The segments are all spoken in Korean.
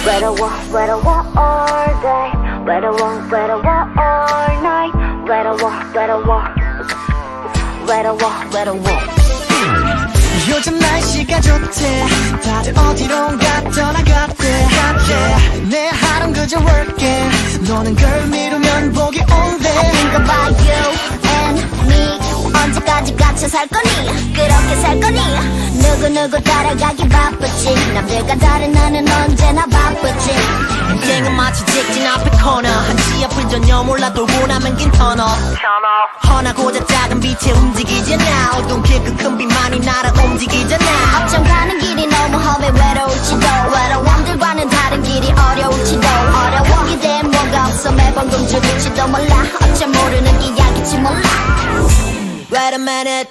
외로워 all day. 외로워 all night. 외로워. 요즘 날씨가 좋대. 다들 어디론가 떠나갔대. yeah. 내 하루는 그저 working. 너는 걸 미루면 복이 온대. Think about you and me. 언제까지 갇혀 살 거니? 그렇게 살 거니? 누구 따라가기 바쁘지. 남들과 다른 나는 언제나 바쁘지. 인생은 마치 직진 앞에 코너. 한치 앞을 전혀 몰라 돌고 나면 긴 터널. 헌하고자 작은 빛에 움직이잖아. 어두운 길그 큰 빛만이 나를 움직이잖아. 앞장 가는 길이 너무 험해 외로울지도. 외로움들과는 다른 길이 어려울지도. 어려워 기대에 뭐가 없어 매번 굶주릴지도 몰라. 어째 모르는 이야기지 몰라. Wait a minute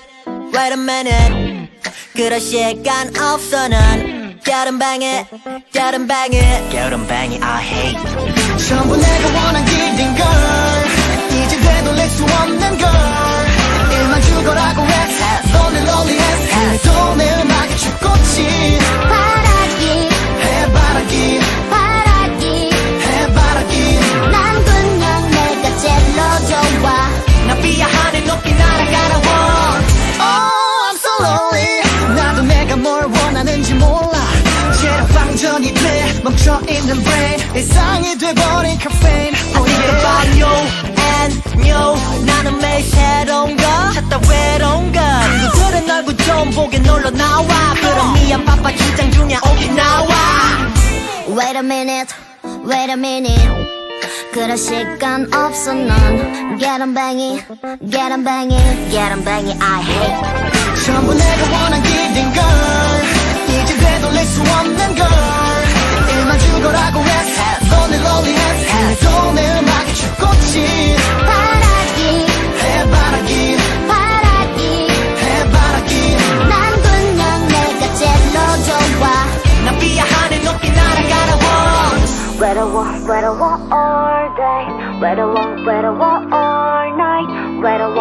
그럴 시간 없어 난 여름방에 I hate 전부 내가 원한 길인걸 이제 되돌릴 수 없는 걸 일만 죽어라고 했어 너는 lonely했어 그래도 내 음악이 죽꽃이 바라기 해바라기 해바라기 난 그냥 내가 제일로 좋아 나비야 하늘 높이 날아가라 Oh I'm so lonely 나도 내가 뭘 원하는지 몰라 방전이 돼 멈춰있는 brain 일상이 돼버린 caffeine I think about you and you 나는 매일 새로운 거 찾다 외로운 거 친구들은 널 좀 보게 놀러 나와 그럼 미안 바빠 출장 중이야 오긴 나와 Wait a minute 그럴 시간 없어 넌 게름뱅이 I hate 전부 내가 원한 길인걸 이제 되돌릴 수 없는 걸 일만 죽어라고 했어 너는 lonely했어 그래도 내 음악이 죽꽃이 바라기 해바라기 해바라기 난 그냥 내가 제일로 좋아 나비야 하늘 높이 날아가라 외로워 all day 외로워 all night 외로워